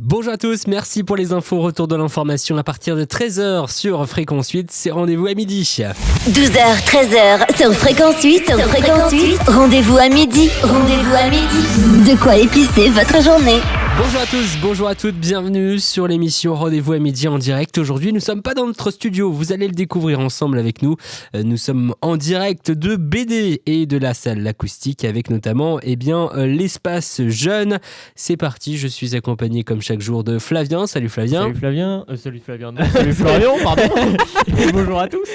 Bonjour à tous, merci pour les infos. Retour de l'information à partir de 13h sur Fréquence 8. C'est rendez-vous à midi. 12h, 13h sur Fréquence 8. Rendez-vous à midi. De quoi épicer votre journée. Bonjour à tous, bonjour à toutes, bienvenue sur l'émission Rendez-vous à midi en direct. Aujourd'hui, nous ne sommes pas dans notre studio, vous allez le découvrir ensemble avec nous. Nous sommes en direct de BD et de la salle L'Acoustique avec notamment l'espace jeune. C'est parti, je suis accompagné comme chaque jour de Flavien. Salut Flavien. Salut Flavien, salut Florian, pardon. Et bonjour à tous.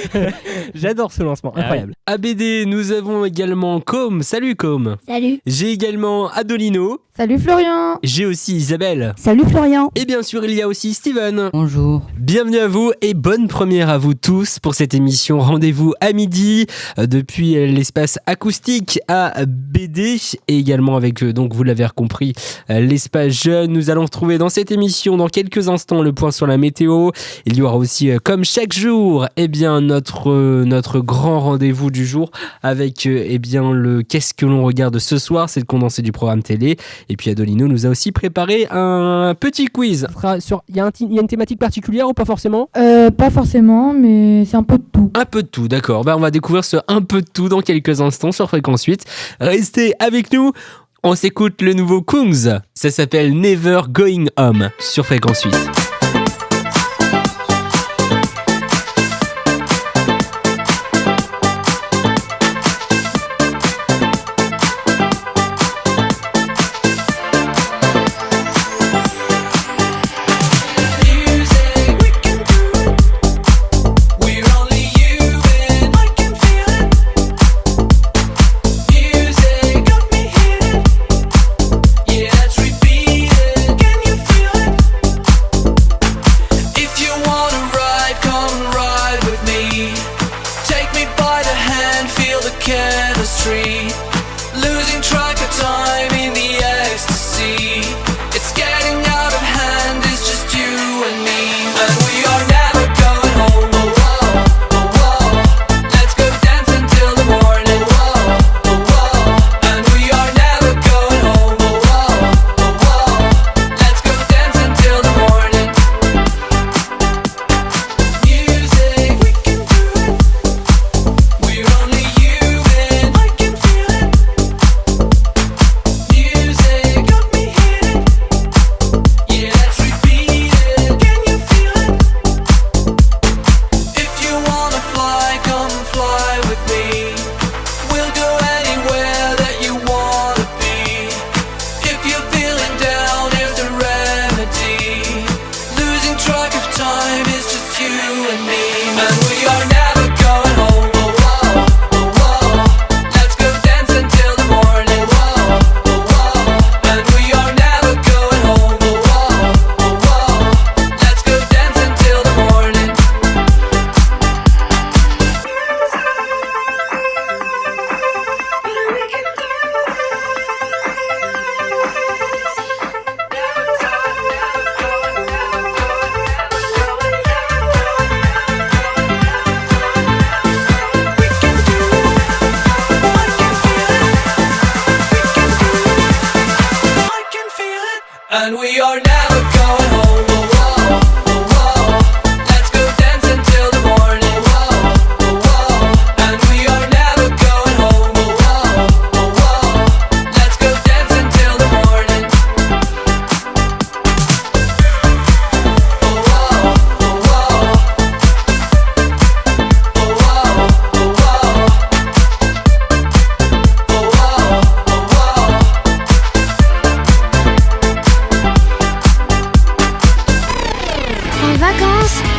J'adore ce lancement, incroyable. À BD, nous avons également Com. Salut Com. Salut. J'ai également Adolino. Salut Florian. J'ai aussi Isabelle. Salut Florian. Et bien sûr, il y a aussi Steven. Bonjour. Bienvenue à vous et bonne première à vous tous pour cette émission Rendez-vous à midi depuis l'espace acoustique à BD et également avec, donc vous l'avez compris, l'espace jeune. Nous allons retrouver dans cette émission dans quelques instants le point sur la météo. Il y aura aussi, comme chaque jour, notre grand rendez-vous du jour avec le qu'est-ce que l'on regarde ce soir, c'est le condensé du programme télé. Et puis Adolino nous a aussi préparé un petit quiz. Il y a une thématique particulière ou pas forcément ? Pas forcément, mais c'est un peu de tout. Un peu de tout, d'accord. On va découvrir ce un peu de tout dans quelques instants sur Fréquence 8. Restez avec nous. On s'écoute le nouveau Kungs. Ça s'appelle Never Going Home sur Fréquence 8.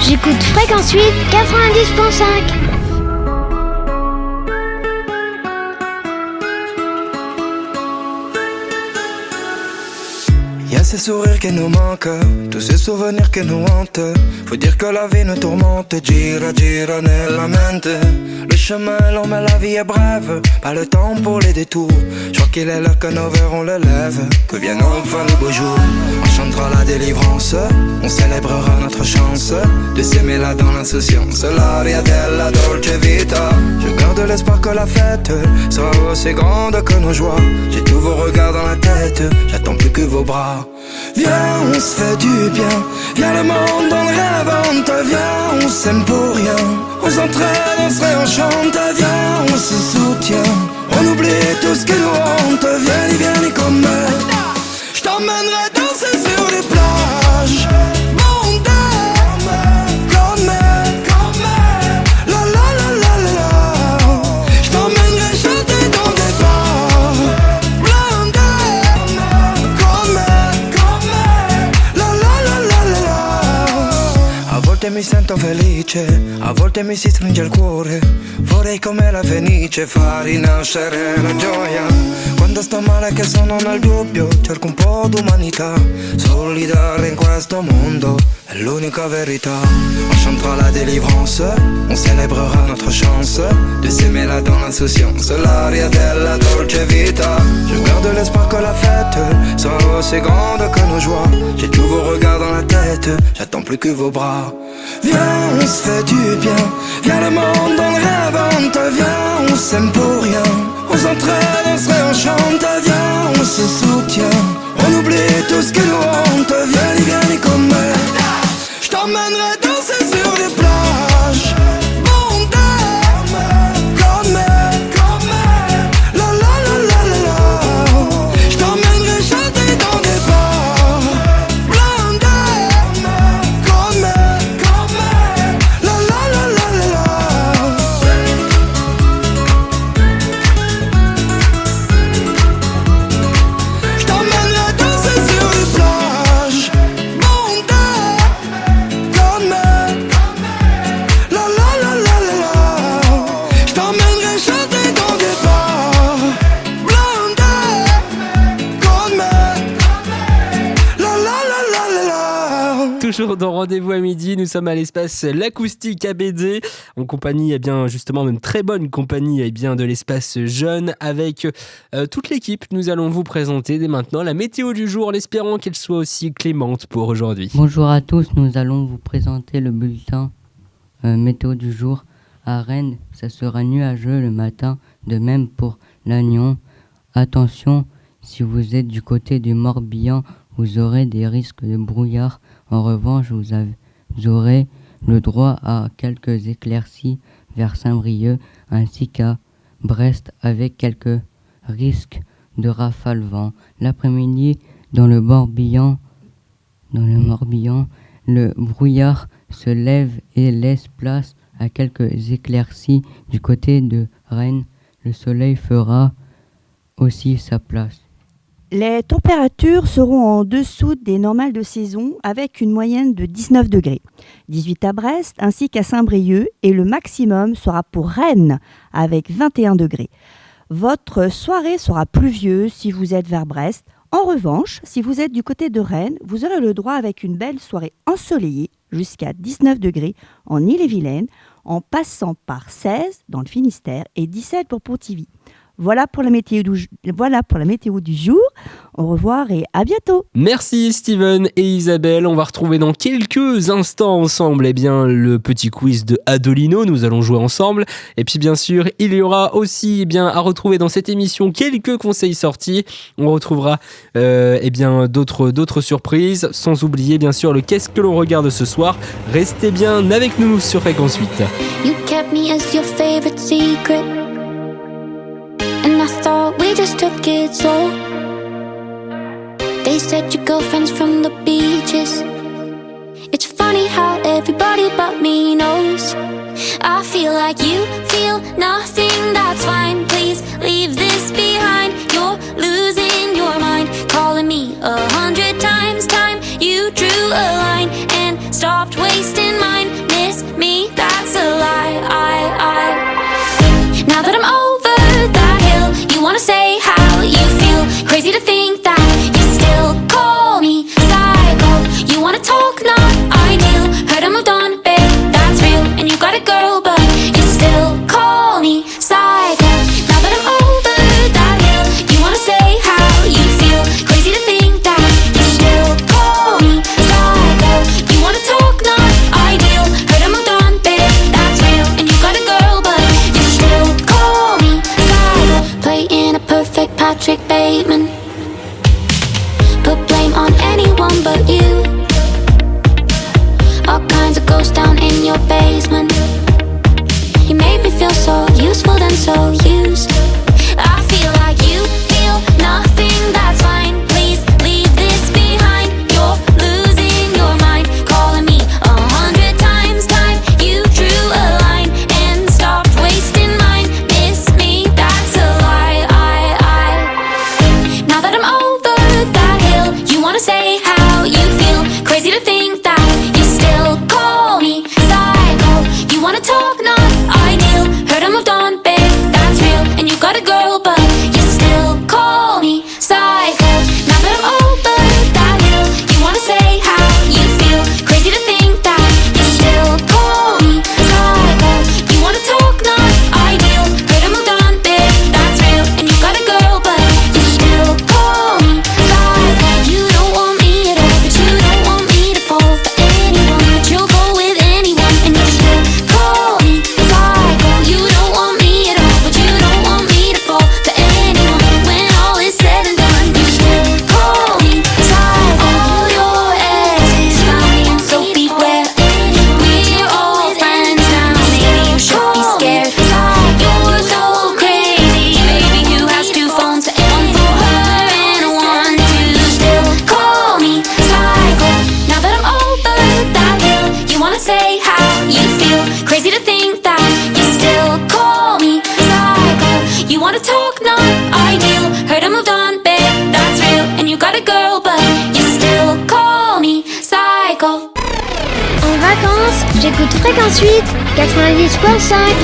J'écoute Fréquence 8, 90.5. Y'a ces sourires qui nous manquent, tous ces souvenirs qui nous hantent. Faut dire que la vie nous tourmente, gira gira nella mente. Le chemin est long mais la vie est brève, pas le temps pour les détours. Je crois qu'il est l'heure que nos verres on le lève, que viennent enfin les beaux jours. On chantera la délivrance, on célébrera notre chance de s'aimer là dans l'insouciance, l'aria della dolce vita. Je garde l'espoir que la fête sera aussi grande que nos joies. J'ai tous vos regards dans la tête, j'attends plus que vos bras. Viens, on se fait du bien, viens le monde on réinvente. Viens, on s'aime pour rien, on s'entraide, on se réenchante. Viens, on se soutient, on oublie tout ce qui nous hante. Viens comme je t'emmènerai danser sur les plages. A volte mi sento felice, a volte mi si stringe il cuore. Vorrei come la fenice far rinascere la gioia. Quando sto male che sono nel dubbio, cerco un po' d'umanità. Solidale in questo mondo è l'unica verità. On chantera la délivrance, on célébrera notre chance de s'aimer là dans l'insouciance, l'aria della dolce vita. Je garde l'espoir que la fête sera aussi grande que nos joies. J'ai tous vos regards dans la tête, j'attends plus que vos bras. Viens, on se fait du bien, viens le monde on réinvente. Viens, on s'aime pour rien, on s'entraide, on se réenchante. Viens, on se soutient, on oublie tout ce qui nous hante. Viens comme je t'emmènerai danser sur les plages. Toujours dans Rendez-vous à midi, nous sommes à l'espace L'Acoustique à BD, en compagnie, justement, d'une très bonne compagnie, de l'espace jeune, avec toute l'équipe. Nous allons vous présenter dès maintenant la météo du jour, en espérant qu'elle soit aussi clémente pour aujourd'hui. Bonjour à tous, nous allons vous présenter le bulletin météo du jour. À Rennes, ça sera nuageux le matin, de même pour Lannion. Attention, si vous êtes du côté du Morbihan, vous aurez des risques de brouillard. En revanche, vous aurez le droit à quelques éclaircies vers Saint-Brieuc ainsi qu'à Brest avec quelques risques de rafales vent. L'après-midi, dans le Morbihan, le brouillard se lève et laisse place à quelques éclaircies. Du côté de Rennes, le soleil fera aussi sa place. Les températures seront en dessous des normales de saison avec une moyenne de 19 degrés. 18 à Brest ainsi qu'à Saint-Brieuc et le maximum sera pour Rennes avec 21 degrés. Votre soirée sera pluvieuse si vous êtes vers Brest. En revanche, si vous êtes du côté de Rennes, vous aurez le droit avec une belle soirée ensoleillée jusqu'à 19 degrés en Ille-et-Vilaine en passant par 16 dans le Finistère et 17 pour Pontivy. Voilà pour la météo du jour. Au revoir et à bientôt. Merci Steven et Isabelle. On va retrouver dans quelques instants ensemble le petit quiz de Adolino. Nous allons jouer ensemble. Et puis bien sûr, il y aura aussi à retrouver dans cette émission quelques conseils sortis. On retrouvera d'autres surprises. Sans oublier bien sûr le qu'est-ce que l'on regarde ce soir. Restez bien avec nous sur Fréquence 8. You kept me as your favorite secret. And I thought we just took it slow. They said your girlfriend's from the beaches. It's funny how everybody but me knows. I feel like you feel nothing, that's fine. Please leave this behind. You're losing your mind, calling me 100 times. Time you drew a line and stopped wasting mine. Miss me, that's a lie. Now that I'm over that hill, you wanna say how you feel. Crazy to think that you still call me psycho. You wanna talk, not ideal. Heard I moved on, babe, that's real. And you got a girl, but you still call me psycho. Now that I'm over that hill, you wanna say how you feel. Crazy to think that you still call me psycho. crazy to think that you still call me psycho. You wanna talk, not ideal. Heard I moved on, babe, that's real. And you got a girl, but you still call me psycho. Now that I'm over that hill, you wanna say how you feel. Crazy to think that you still call me psycho. You wanna talk, not ideal. Heard I moved on, babe, that's real. And you got a girl, but you still call me psycho. You don't want me at all, but you don't want me to fall for anyone. But you'll go with anyone, and you still call me psycho. You don't want me at all, but you don't want me to fall for anyone. When all is said and done, you still call me psycho. All your exes found me in soapy wet. We're all friends now, maybe you should be scared. You're so crazy, baby, who has two phones, one for her and one to still call me psycho. Now that I'm over that hill, you wanna say how you feel. Crazy to think that you still call me psycho. You wanna talk, not ideal. Heard I moved on, babe, that's real. And you got a girl, but you still call me psycho. En vacances, j'écoute Fréquence 8, 90.5.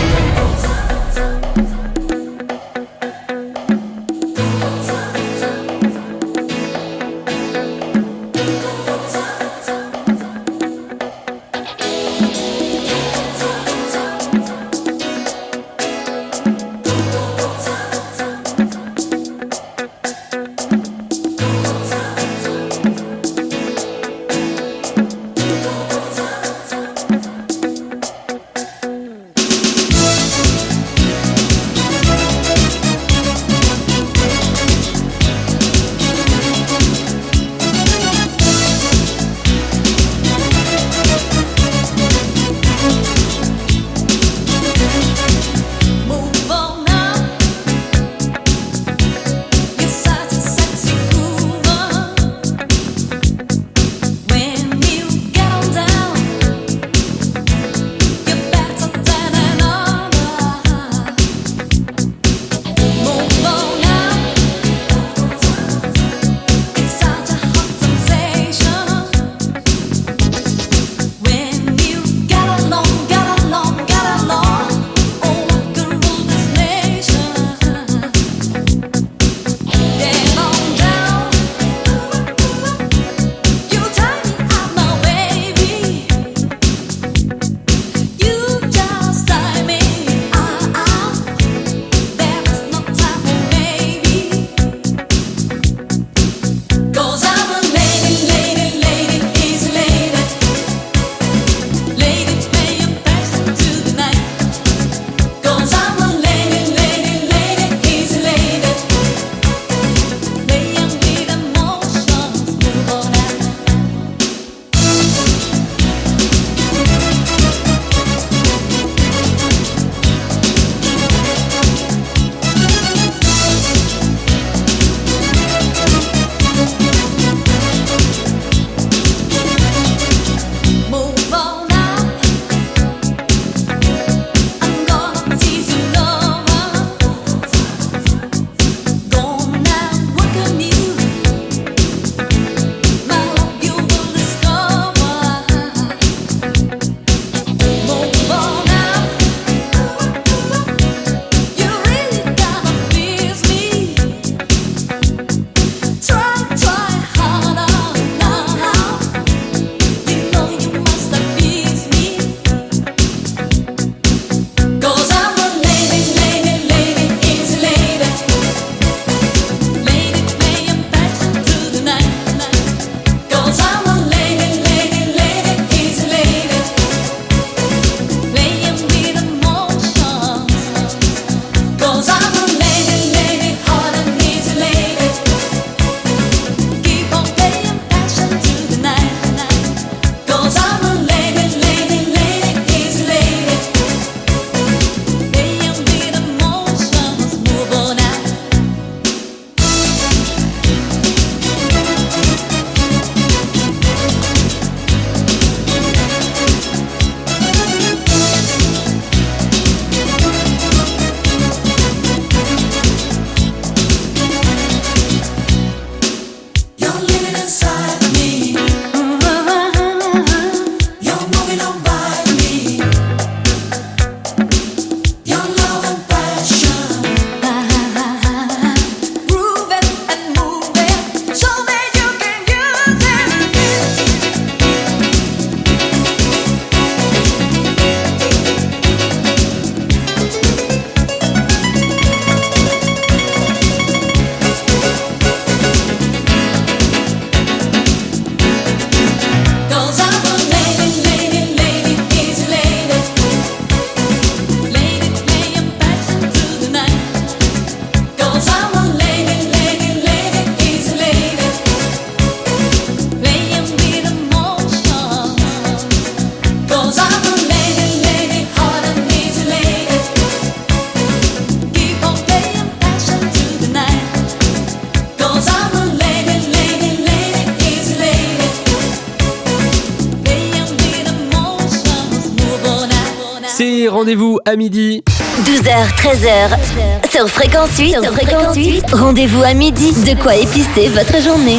C'est rendez-vous à midi. 12h, 13h, sur Fréquence 8, rendez-vous à midi, de quoi épicer votre journée.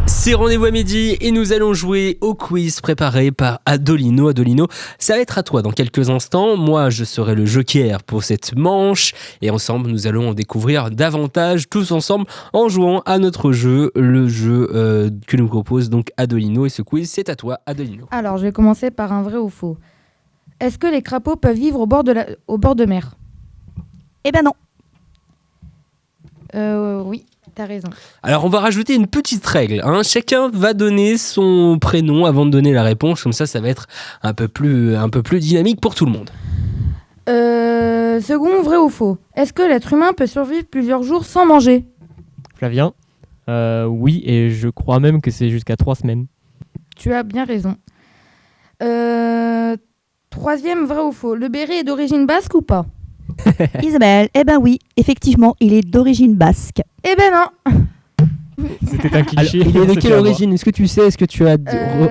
C'est rendez-vous à midi et nous allons jouer au quiz préparé par Adolino. Adolino, ça va être à toi dans quelques instants. Moi, je serai le joker pour cette manche et ensemble, nous allons en découvrir davantage tous ensemble en jouant à notre jeu, le jeu que nous propose donc Adolino. Et ce quiz, c'est à toi, Adolino. Alors, je vais commencer par un vrai ou faux. Est-ce que les crapauds peuvent vivre au bord de mer ? Eh ben non. Oui, t'as raison. Alors, on va rajouter une petite règle. Chacun va donner son prénom avant de donner la réponse. Comme ça va être un peu plus dynamique pour tout le monde. Second, vrai ou faux ? Est-ce que l'être humain peut survivre plusieurs jours sans manger ? Flavien, oui, et je crois même que c'est jusqu'à 3 semaines. Tu as bien raison. Troisième, vrai ou faux ? Le béret est d'origine basque ou pas ? Isabelle, eh ben oui, effectivement, il est d'origine basque. Eh ben non. C'était un cliché. Alors, il est de quelle origine ? Est-ce que tu sais ? Est-ce que tu as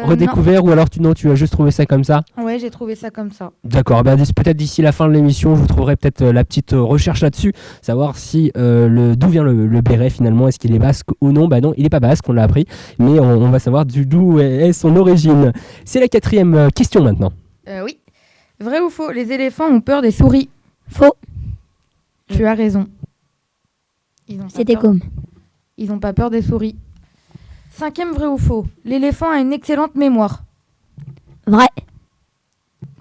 redécouvert ou alors tu as juste trouvé ça comme ça ? Ouais, j'ai trouvé ça comme ça. D'accord, peut-être d'ici la fin de l'émission, je vous trouverai peut-être la petite recherche là-dessus, savoir si d'où vient le béret finalement, est-ce qu'il est basque ou non ? Bah non, il n'est pas basque, on l'a appris, mais on va savoir d'où est son origine. C'est la 4e question maintenant. Oui. Vrai ou faux ? Les éléphants ont peur des souris ? Faux. Tu as raison. C'était comme. Ils n'ont pas peur des souris. 5e, vrai ou faux ? L'éléphant a une excellente mémoire. Vrai.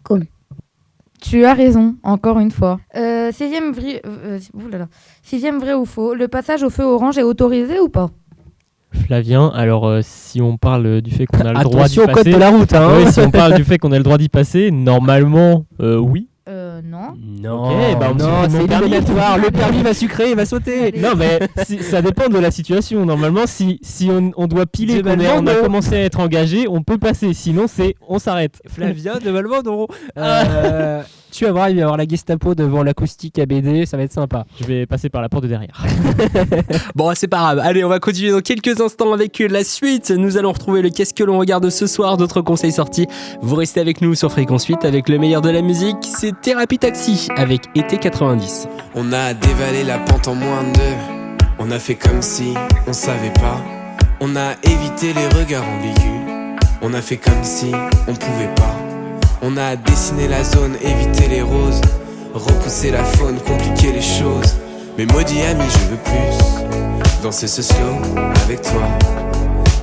Comme. Tu as raison, encore une fois. 6e, vrai ou faux ? Le passage au feu orange est autorisé ou pas ? Flavien, alors si on parle du fait qu'on a le droit d'y Attention au passer... code de la route, hein. Oui, si on parle du fait qu'on a le droit d'y passer, normalement, oui. Non. Non, Ok, bah, non, c'est éliminatoire. Le permis va sucrer, il va sauter. Non, mais ça dépend de la situation. Normalement, si on doit piler, on a commencé à être engagé, on peut passer. Sinon, on s'arrête. Flavien, normalement, non. Tu vas voir, il va y avoir la Gestapo devant l'acoustique à BD, ça va être sympa. Je vais passer par la porte de derrière. Bon, c'est pas grave. Allez, on va continuer dans quelques instants avec la suite. Nous allons retrouver le Qu'est-ce que l'on regarde ce soir, d'autres conseils sortis. Vous restez avec nous sur Fréquence 8 avec le meilleur de la musique. C'est Thérapie Taxi avec Été 90. On a dévalé la pente en moins de 2. On a fait comme si on savait pas. On a évité les regards ambigus. On a fait comme si on pouvait pas. On a dessiné la zone, évité les roses, repousser la faune, compliquer les choses. Mais maudit ami, je veux plus danser ce slow avec toi.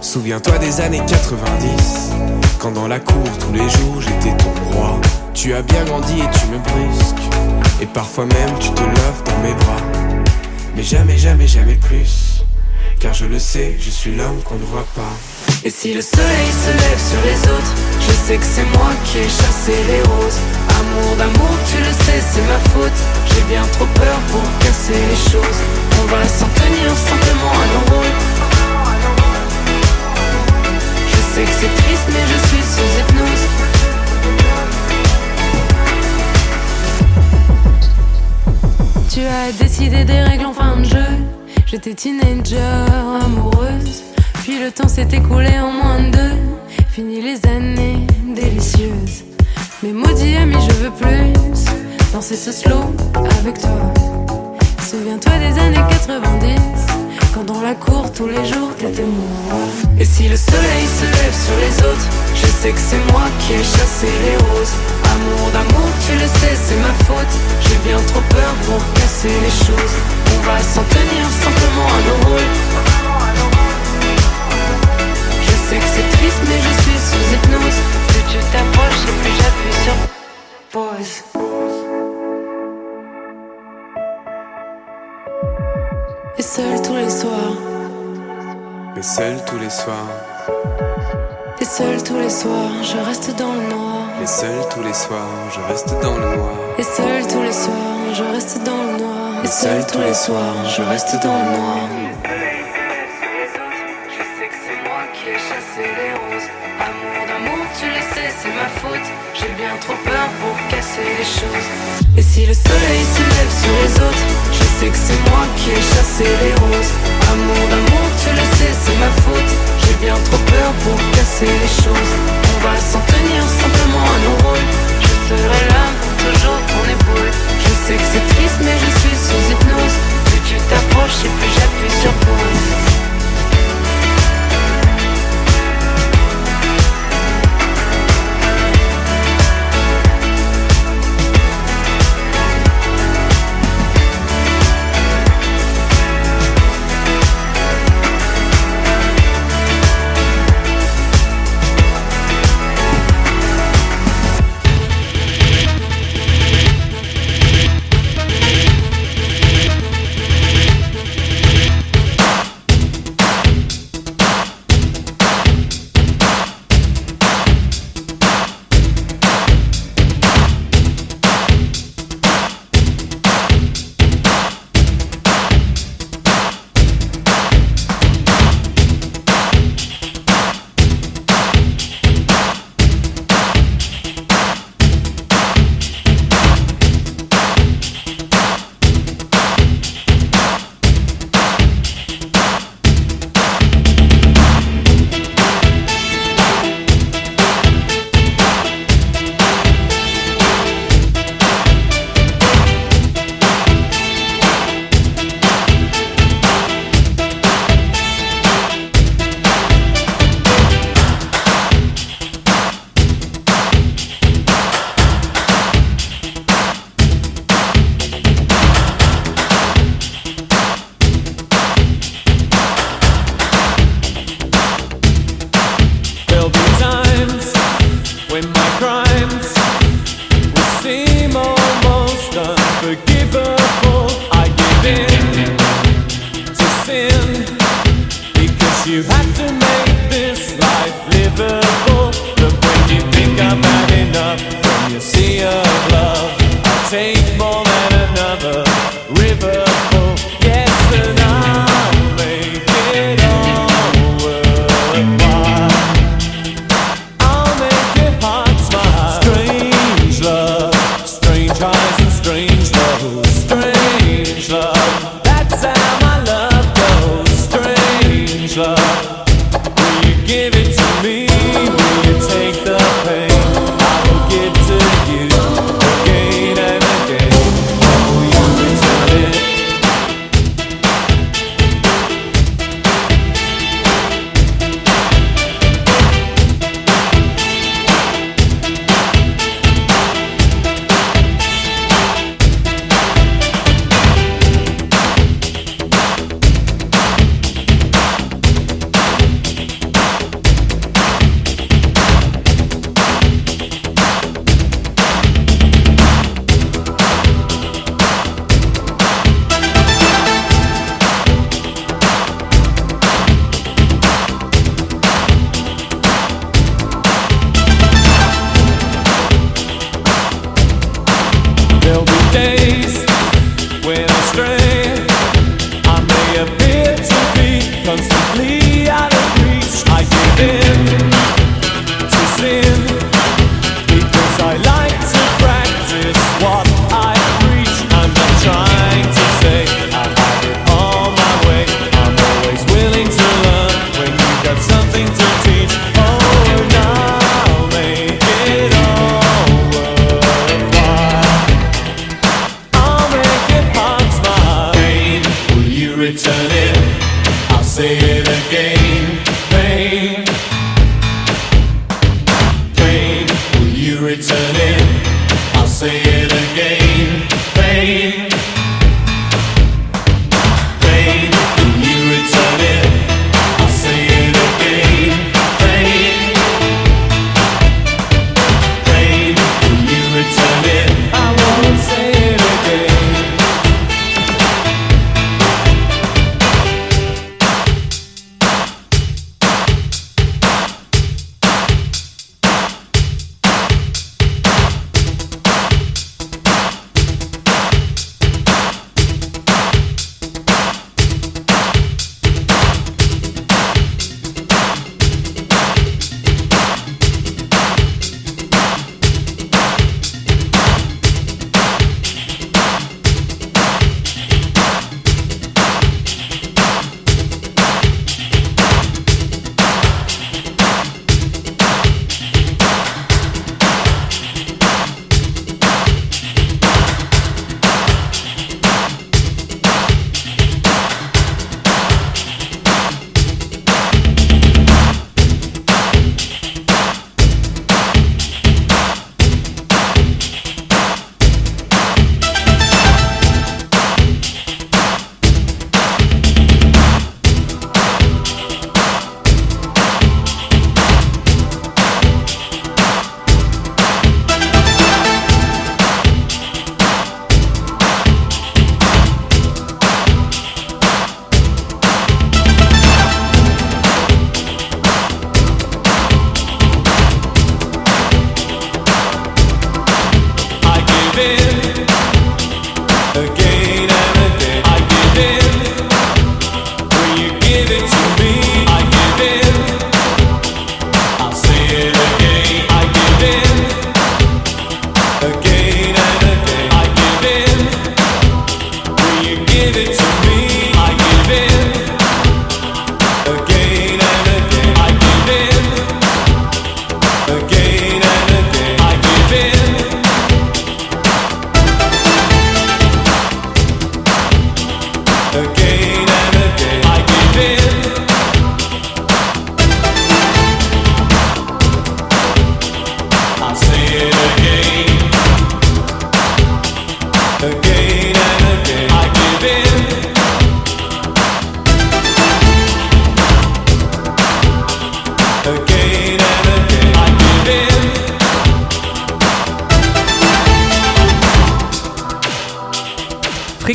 Souviens-toi des années 90, quand dans la cour tous les jours j'étais ton roi. Tu as bien grandi et tu me brusques, et parfois même tu te lèves dans mes bras. Mais jamais, jamais, jamais plus, car je le sais, je suis l'homme qu'on ne voit pas. Et si le soleil se lève sur les autres, je sais que c'est moi qui ai chassé les roses. Amour d'amour, tu le sais, c'est ma faute. J'ai bien trop peur pour casser les choses. On va s'en tenir simplement à nos rôles. Je sais que c'est triste, mais je suis sous hypnose. Tu as décidé des règles en fin de jeu. J'étais teenager, amoureuse. Puis le temps s'est écoulé en moins de 2. Fini les années délicieuses. Mais maudit ami, je veux plus danser ce slow avec toi. Souviens-toi des années 90, quand dans la cour tous les jours t'étais moi. Et si le soleil se lève sur les autres, je sais que c'est moi qui ai chassé les roses. Amour d'amour, tu le sais, c'est ma faute. J'ai bien trop peur pour casser les choses. On va s'en tenir simplement à nos rôles. Je sais que c'est triste, mais je suis sous hypnose. Plus tu t'approches et plus j'appuie sur pause. Et seul tous les soirs. Mais seul tous les soirs. Et seul tous les soirs, je reste dans le noir. Mais seul tous les soirs, je reste dans le noir. Et seul tous les soirs, je reste dans le noir. Et seul tous les soirs, je reste dans le noir. Je sais que c'est moi qui ai chassé les roses. Amour d'amour, tu le sais, c'est ma faute. J'ai bien trop peur pour casser les choses. Et si le soleil se lève sur les autres, je sais que c'est moi qui ai chassé les roses. Amour d'amour, tu le sais, c'est ma faute. J'ai bien trop peur pour casser les choses. On va s'en tenir simplement à nos rôles. make this life livable. But when you think I've had enough from your sea of love, I'll take more than another river full. Yes, and I'll make it all worthwhile. I'll make your heart smile. Strange love, strange highs and strange lows. Strange love, that's how my love goes. Strange love, will you give it to me? Will you take the pain? I will give to you again and again. Will you return it?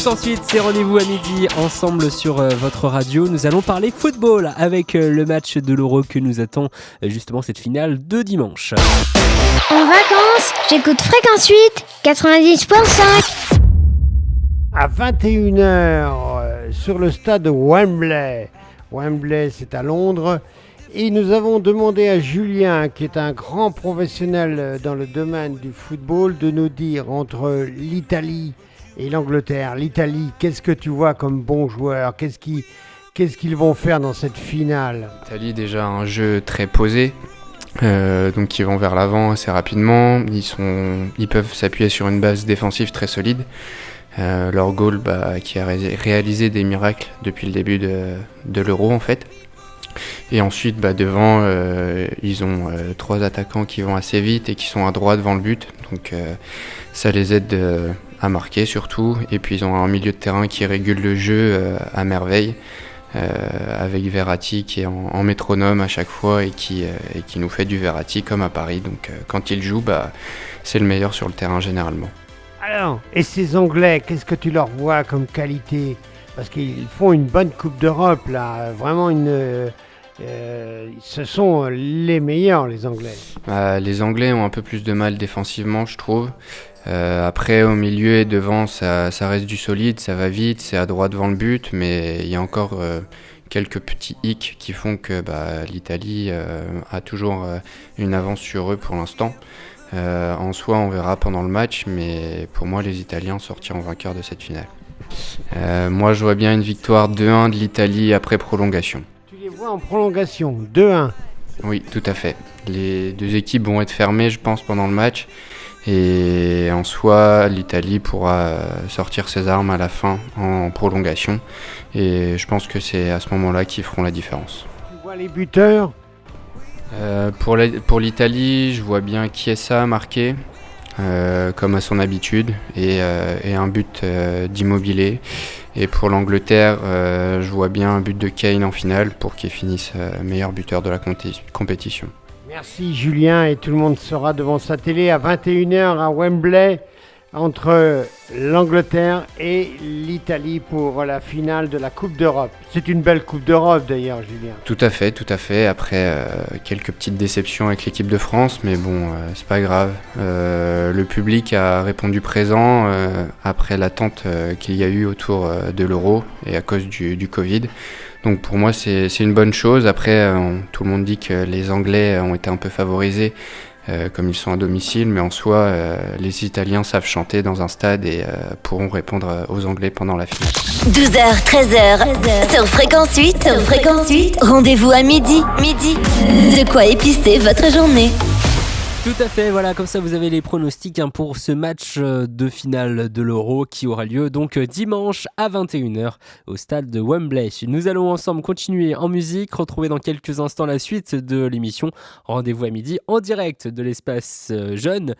Fréquence 8, c'est rendez-vous à midi ensemble sur votre radio. Nous allons parler football avec le match de l'Euro que nous attend justement cette finale de dimanche. En vacances, j'écoute Fréquence 8, 90.5. À 21h sur le stade Wembley. Wembley, c'est à Londres. Et nous avons demandé à Julien, qui est un grand professionnel dans le domaine du football, de nous dire entre l'Italie et l'Angleterre. L'Italie, qu'est-ce que tu vois comme bons joueurs ? Qu'est-ce qu'ils vont faire dans cette finale ? L'Italie, déjà un jeu très posé. Donc ils vont vers l'avant assez rapidement. Ils peuvent s'appuyer sur une base défensive très solide. Leur goal qui a réalisé des miracles depuis le début de l'Euro en fait. Et ensuite devant ils ont 3 attaquants qui vont assez vite et qui sont à droit devant le but, donc ça les aide à marquer surtout. Et puis ils ont un milieu de terrain qui régule le jeu à merveille, avec Verratti qui est en métronome à chaque fois et qui nous fait du Verratti comme à Paris. Donc quand il joue, c'est le meilleur sur le terrain généralement. Alors, et ces Anglais, qu'est-ce que tu leur vois comme qualité ? Parce qu'ils font une bonne Coupe d'Europe, là. Vraiment, ce sont les meilleurs, les Anglais. Les Anglais ont un peu plus de mal défensivement, je trouve. Après, au milieu et devant, ça reste du solide, ça va vite, c'est à droit devant le but. Mais il y a encore quelques petits hicks qui font que l'Italie a toujours une avance sur eux pour l'instant. En soi, on verra pendant le match, mais pour moi, les Italiens sortiront vainqueurs de cette finale. Moi, je vois bien une victoire 2-1 de l'Italie après prolongation. Tu les vois en prolongation, 2-1 ? Oui, tout à fait. Les deux équipes vont être fermées, je pense, pendant le match. Et en soi, l'Italie pourra sortir ses armes à la fin en prolongation. Et je pense que c'est à ce moment-là qu'ils feront la différence. Tu vois les buteurs ? Pour l'Italie, je vois bien Chiesa marquer, comme à son habitude, et un but d'Immobilier. Et pour l'Angleterre, je vois bien un but de Kane en finale pour qu'il finisse meilleur buteur de la compétition. Merci Julien, et tout le monde sera devant sa télé à 21h à Wembley entre l'Angleterre et l'Italie pour la finale de la Coupe d'Europe. C'est une belle Coupe d'Europe d'ailleurs, Julien. Tout à fait. Après, quelques petites déceptions avec l'équipe de France, mais bon, c'est pas grave. Le public a répondu présent après l'attente qu'il y a eu autour de l'Euro et à cause du Covid. Donc pour moi, c'est une bonne chose. Après, tout le monde dit que les Anglais ont été un peu favorisés, comme ils sont à domicile, mais en soi, les Italiens savent chanter dans un stade et pourront répondre aux Anglais pendant la finale. 12h, 13h, sur Fréquence 8, rendez-vous à midi. De quoi épicer votre journée. Tout à fait, voilà, comme ça vous avez les pronostics pour ce match de finale de l'Euro qui aura lieu donc dimanche à 21h au stade de Wembley. Nous allons ensemble continuer en musique, retrouver dans quelques instants la suite de l'émission Rendez-vous à midi en direct de l'espace jeune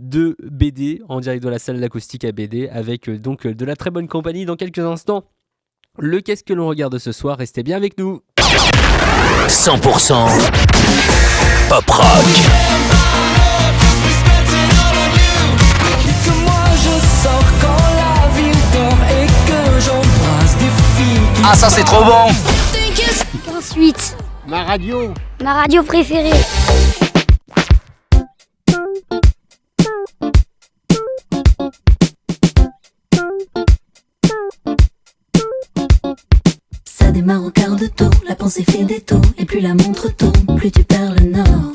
de BD, en direct de la salle d'acoustique à BD, avec donc de la très bonne compagnie dans quelques instants. Le Qu'est-ce que l'on regarde ce soir, restez bien avec nous. 100% pop rock. Ah, ça c'est trop bon. Ensuite, ma radio préférée. Ça démarre au quart de tour, la pensée fait des tours, et plus la montre tourne, plus tu perds le nord.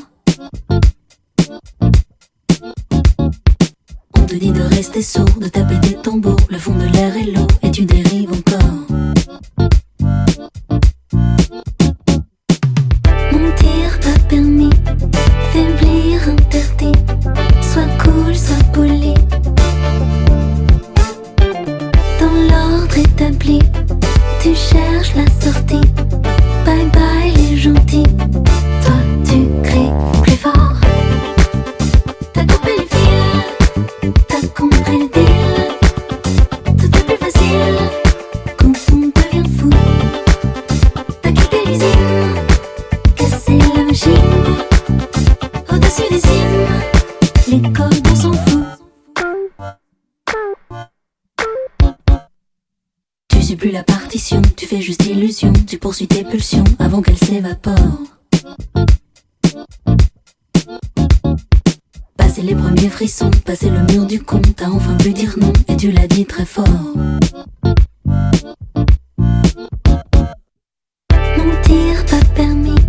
On te dit de rester sourd, de taper des tambours, le fond de l'air est lourd, et tu dérives encore. Mentir pas permis, faiblir interdit, sois cool, sois poli. Dans l'ordre établi, tu cherches la sortie, bye bye les gentils. Toi tu cries plus fort, t'as coupé les fils, t'as compris le deal. Tout est plus facile fais juste illusion. Tu poursuis tes pulsions avant qu'elles s'évaporent. Passer les premiers frissons, passer le mur du con, t'as enfin pu dire non et tu l'as dit très fort. Mentir pas permis,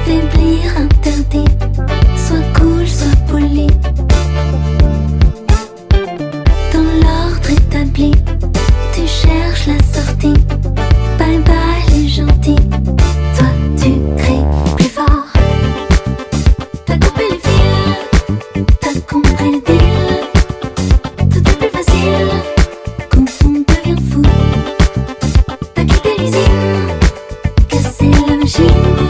faiblir interdit. Sois cool, sois poli. Dans l'ordre établi, tu cherches la sortie. Bye bye les gentils, toi tu cries plus fort. T'as coupé les fils, t'as compris le deal. Tout est plus facile quand on devient fou. T'as quitté l'usine, cassé la machine.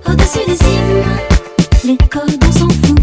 Au-dessus des cimes, les codes on s'en fout.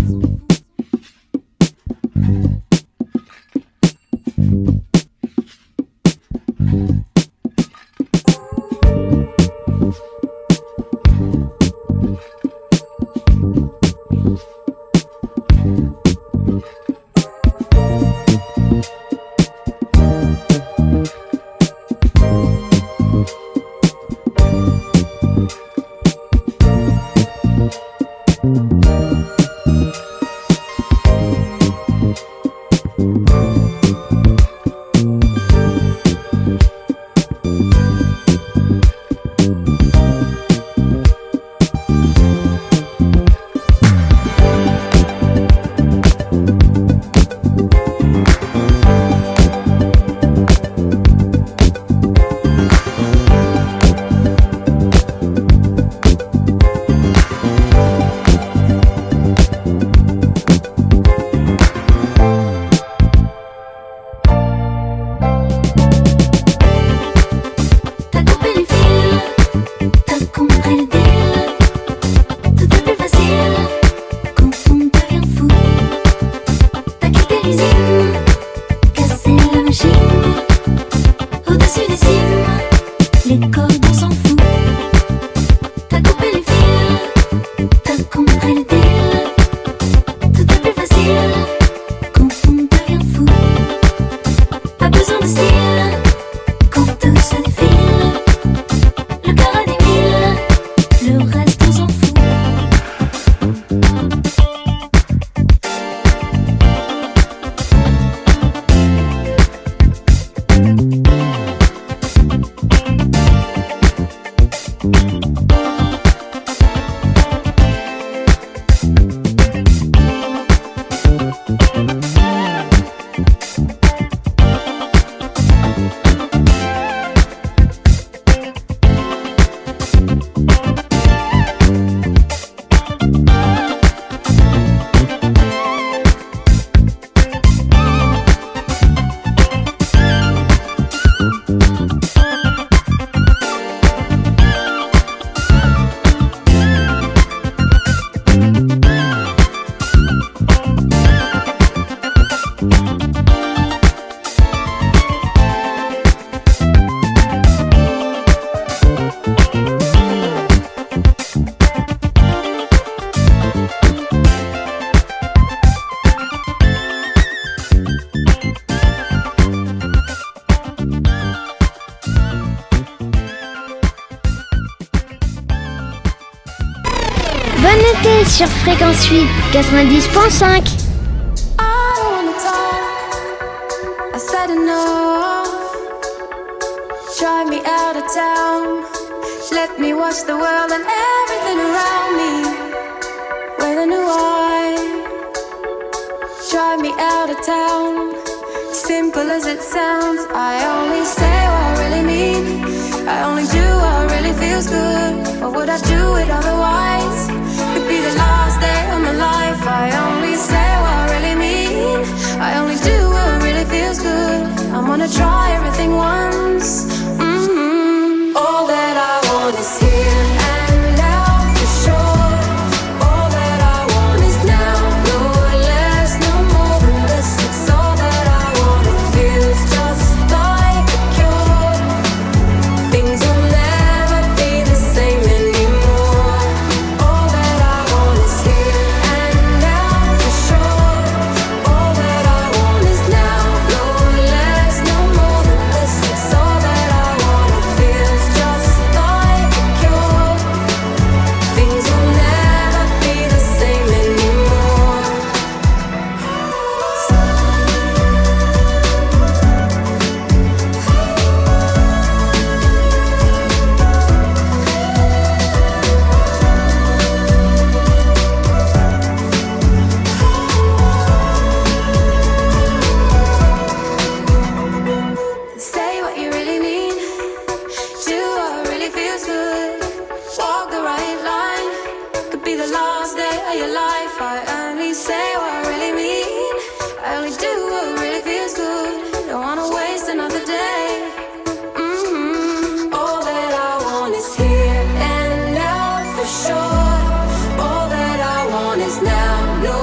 Sur Fréquence 8, 90.5. I said enough. Drive me out of town. Let me watch the world and everything around me with a new eye. Drive me out of town. Simple as it sounds. I only say what I really mean. I only do what really feels good. Or would I do it otherwise? Could be the last day of my life. I only say what I really mean. I only do what really feels good. I'm gonna try everything once. All that I want is here and now for sure. All that I want is now, no less, no more than this. It's all that I want. It feels just like a cure. Things will never be the same anymore. be the last day of your life. I only say what I really mean. I only do what really feels good. Don't wanna waste another day. All that I want is here and now for sure. All that I want is now, no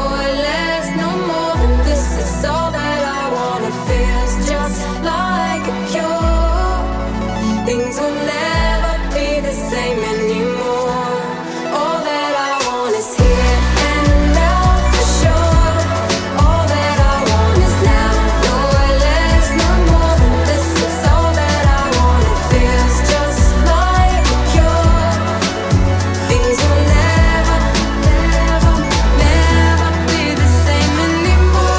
less, no more than this. It's all that I wanna feel. It's just like a cure. Things will never be the same anymore. All that I want is here and now for sure. All that I want is now, no less, no more than this. It's all that I wanna feel. It's just like a cure. Things will never, never, never be the same anymore.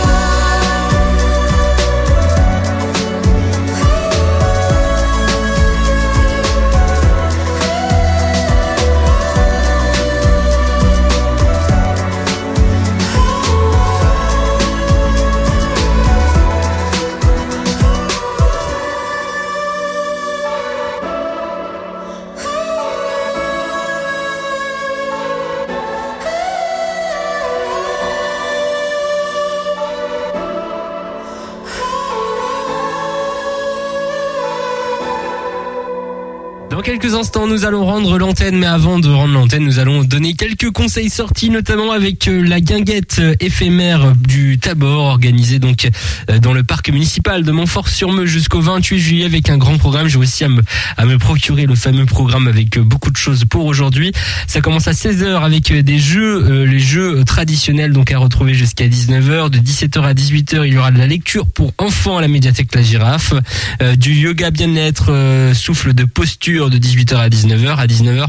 Dans quelques instants, nous allons rendre l'antenne, mais avant de rendre l'antenne, nous allons donner quelques conseils sortis, notamment avec la guinguette éphémère du Tabor, organisée donc dans le parc municipal de Montfort-sur-Meux jusqu'au 28 juillet avec un grand programme. J'ai aussi à me procurer le fameux programme avec beaucoup de choses pour aujourd'hui. Ça commence à 16h avec des jeux, les jeux traditionnels donc à retrouver jusqu'à 19h. De 17h à 18h, il y aura de la lecture pour enfants à la médiathèque La Girafe, du yoga bien-être, souffle de posture de 18h à 19h. À 19h,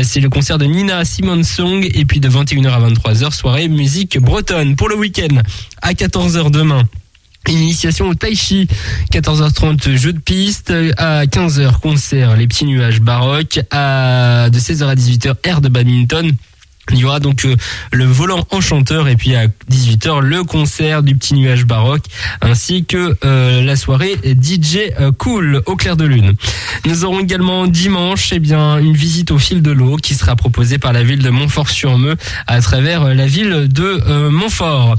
c'est le concert de Nina Simone Song, et puis de 21h à 23h, soirée musique bretonne. Pour le week-end, à 14h demain, initiation au tai chi, 14h30 jeu de piste, à 15h concert Les Petits Nuages Baroques, de 16h à 18h air de badminton. Il y aura donc le volant enchanteur, et puis à 18h le concert du Petit Nuage Baroque, ainsi que la soirée DJ Cool au clair de lune. Nous aurons également dimanche une visite au fil de l'eau qui sera proposée par la ville de Montfort-sur-Meux à travers la ville de Montfort.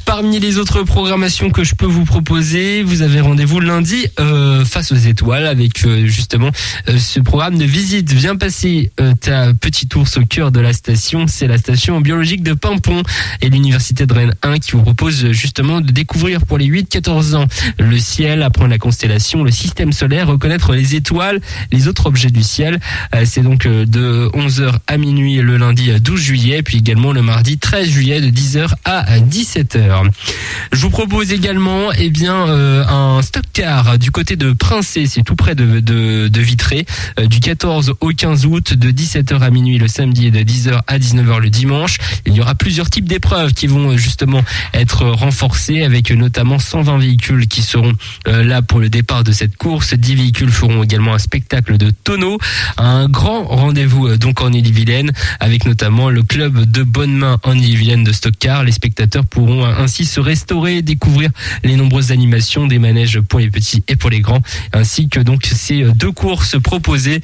Parmi les autres programmations que je peux vous proposer, vous avez rendez-vous lundi face aux étoiles avec justement ce programme de visite. Viens passer ta petite ours au cœur de la station. C'est la station biologique de Pimpon et l'université de Rennes 1 qui vous propose justement de découvrir pour les 8-14 ans le ciel, apprendre la constellation, le système solaire, reconnaître les étoiles, les autres objets du ciel. C'est donc de 11h à minuit le lundi 12 juillet, puis également le mardi 13 juillet de 10h à 17h. Je vous propose également un stock-car du côté de Princé, c'est tout près de Vitré, du 14 au 15 août de 17h à minuit le samedi et de 10h à 19h le dimanche. Il y aura plusieurs types d'épreuves qui vont justement être renforcées, avec notamment 120 véhicules qui seront là pour le départ de cette course. 10 véhicules feront également un spectacle de tonneaux. Un grand rendez-vous donc en Ille-et-Vilaine, avec notamment le club de bonne main en Ille-et-Vilaine de Stock-Car. Les spectateurs pourront ainsi se restaurer, découvrir les nombreuses animations des manèges pour les petits et pour les grands, ainsi que donc ces deux courses proposées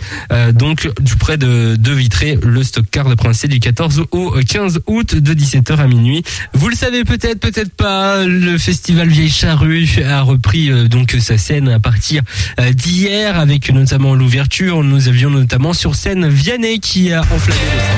donc du près de Vitré, le Stock-Car de Princé du 14 au 15 août de 17h à minuit. Vous le savez peut-être pas, le festival Vieille Charrue a repris donc sa scène à partir d'hier, avec notamment l'ouverture. Nous avions notamment sur scène Vianney qui a enflammé le stade.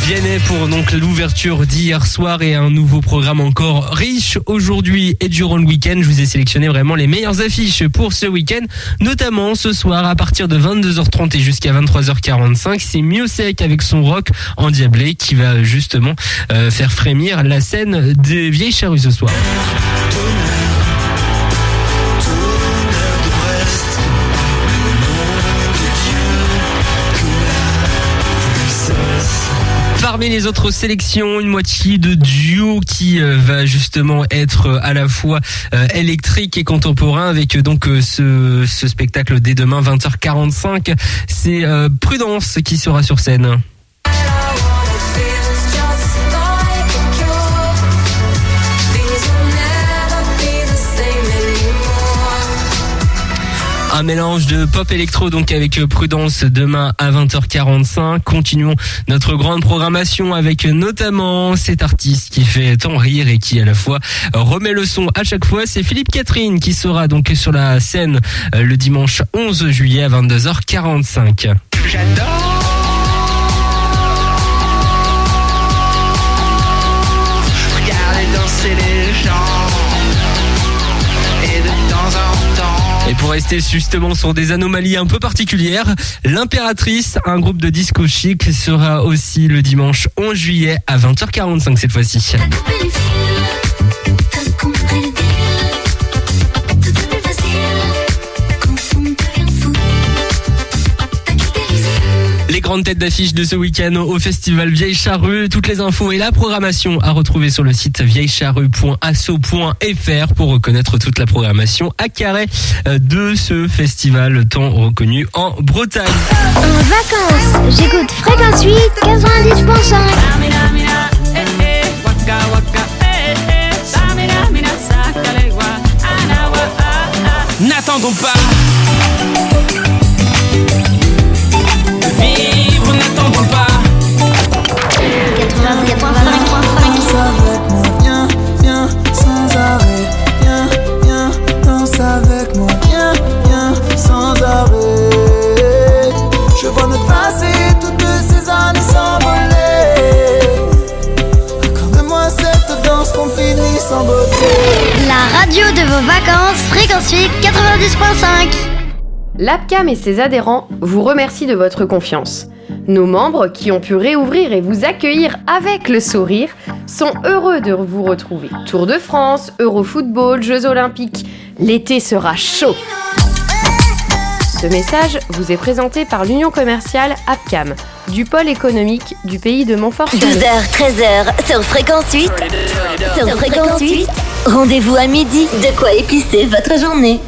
Vianney pour donc l'ouverture d'hier soir, et un nouveau programme encore riche aujourd'hui et durant le week-end. Je vous ai sélectionné vraiment les meilleures affiches pour ce week-end, notamment ce soir à partir de 22h30 et jusqu'à 23h45. C'est Miossec avec son rock endiablé qui va justement faire frémir la scène des Vieilles Charrues ce soir. Parmi les autres sélections, une moitié de duo qui va justement être à la fois électrique et contemporain, avec donc ce spectacle dès demain 20h45. C'est Prudence qui sera sur scène. Un mélange de pop électro donc avec Prudence demain à 20h45. Continuons notre grande programmation avec notamment cet artiste qui fait tant rire et qui à la fois remet le son à chaque fois. C'est Philippe Catherine qui sera donc sur la scène le dimanche 11 juillet à 22h45. J'adore regarder danser les gens et de temps en temps. Et pour rester justement sur des anomalies un peu particulières, l'Impératrice, un groupe de disco chic, sera aussi le dimanche 11 juillet à 20h45 cette fois-ci. Les grandes têtes d'affiche de ce week-end au festival Vieille Charrue. Toutes les infos et la programmation à retrouver sur le site vieillecharrue.asso.fr pour reconnaître toute la programmation à carré de ce festival tant reconnu en Bretagne. En vacances, j'écoute Fréquence 8 90.5. N'attendons pas de vivre, n'attendons pas. 90.5. Avec moi, viens, viens, sans arrêt. Viens, viens, danse avec moi. Viens, viens, sans arrêt. Je vois notre passé, toutes ces années s'envoler. Accorde-moi cette danse qu'on finit sans beauté. La radio de vos vacances, Fréquence 8 90.5. L'APCAM et ses adhérents vous remercient de votre confiance. Nos membres, qui ont pu réouvrir et vous accueillir avec le sourire, sont heureux de vous retrouver. Tour de France, Eurofootball, Jeux Olympiques, l'été sera chaud. Ce message vous est présenté par l'Union commerciale APCAM, du pôle économique du pays de Montfort-sur-Mer. 12h, 13h sur Fréquence 8. Sur Fréquence 8, rendez-vous à midi. De quoi épicer votre journée.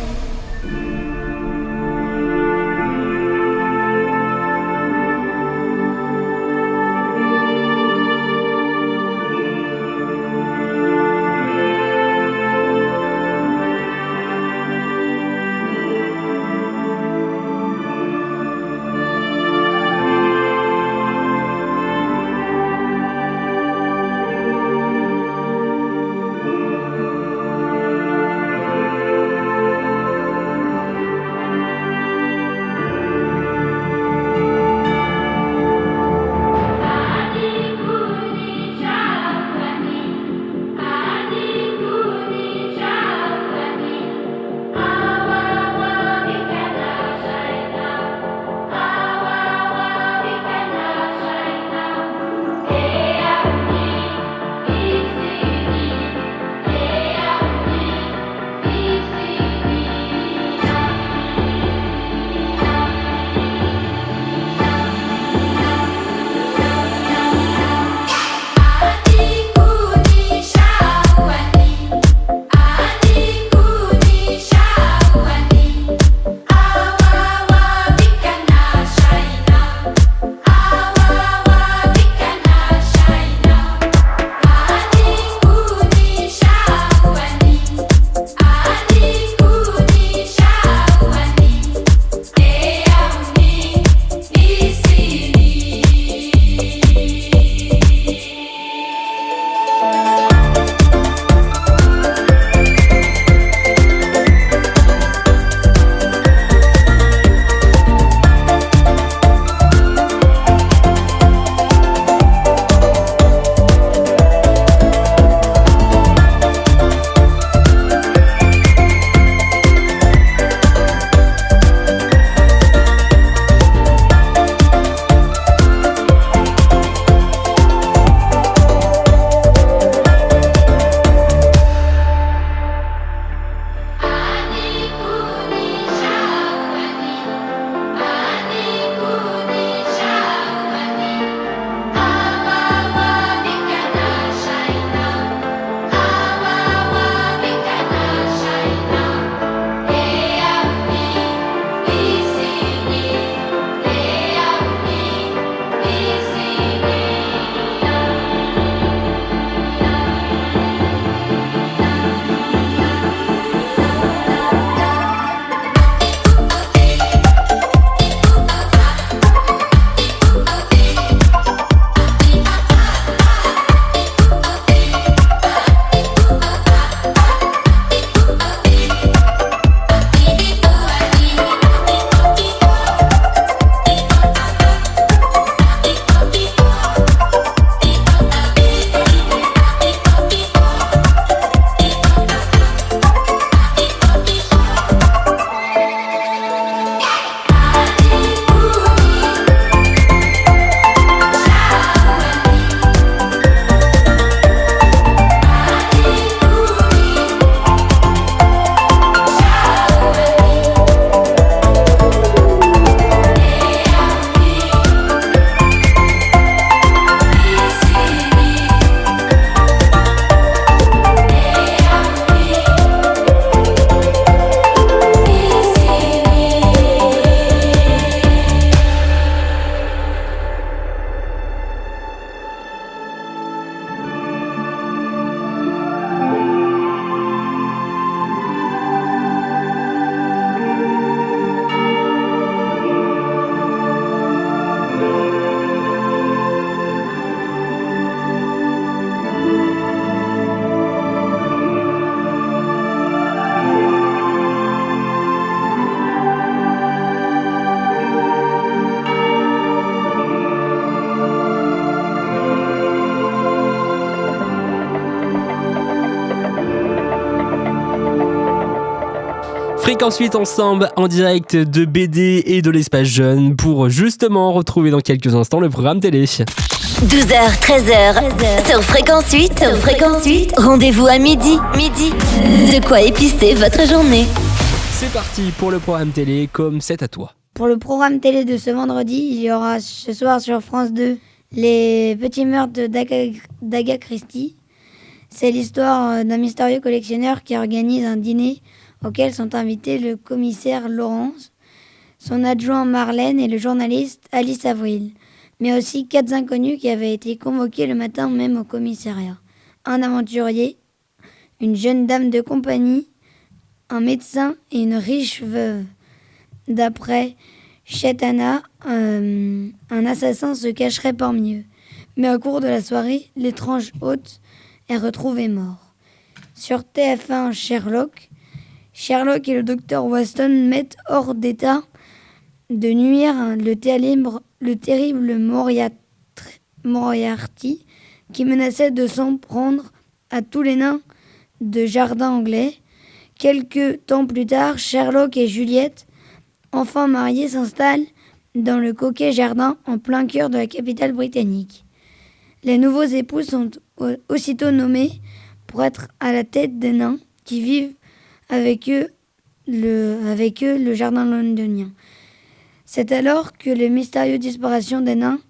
Fréquence 8 ensemble en direct de BD et de l'espace jeune pour justement retrouver dans quelques instants le programme télé. 12h, 13h, sur Fréquence 8, rendez-vous à midi. De quoi épicer votre journée. C'est parti pour le programme télé, comme c'est à toi. Pour le programme télé de ce vendredi, il y aura ce soir sur France 2 les petits meurtres d'Agatha Christie. C'est l'histoire d'un mystérieux collectionneur qui organise un dîner auquel sont invités le commissaire Laurence, son adjoint Marlène et le journaliste Alice Avril, mais aussi 4 inconnus qui avaient été convoqués le matin même au commissariat. Un aventurier, une jeune dame de compagnie, un médecin et une riche veuve. D'après Chaitana, un assassin se cacherait parmi eux. Mais au cours de la soirée, l'étrange hôte est retrouvé mort. Sur TF1, Sherlock et le docteur Watson mettent hors d'état de nuire le terrible Moriarty qui menaçait de s'en prendre à tous les nains de jardin anglais. Quelques temps plus tard, Sherlock et Juliette, enfin mariés, s'installent dans le coquet jardin en plein cœur de la capitale britannique. Les nouveaux époux sont aussitôt nommés pour être à la tête des nains qui vivent avec eux le jardin londonien. C'est alors que les mystérieuses disparitions des nains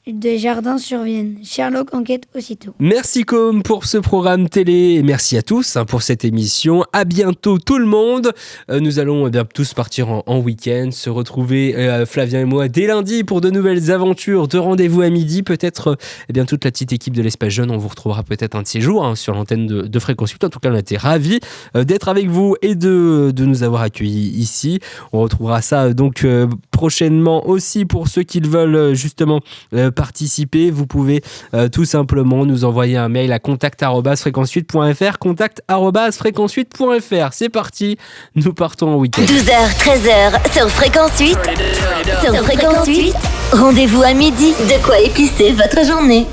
des jardins surviennent. Sherlock enquête aussitôt. Merci Com pour ce programme télé et merci à tous pour cette émission. À bientôt tout le monde. Nous allons tous partir en week-end, se retrouver Flavien et moi dès lundi pour de nouvelles aventures de rendez-vous à midi. Peut-être toute la petite équipe de l'Espace Jeune, on vous retrouvera peut-être un de ces jours sur l'antenne de Fréquence 8. En tout cas, on a été ravis d'être avec vous et de nous avoir accueillis ici. On retrouvera ça donc prochainement aussi pour ceux qui veulent justement participer. Vous pouvez tout simplement nous envoyer un mail à contact@fréquence8.fr contact@fréquence8.fr. C'est parti, nous partons en week-end. 12h, 13h sur Fréquence 8. Rendez-vous à midi. De quoi épicer votre journée.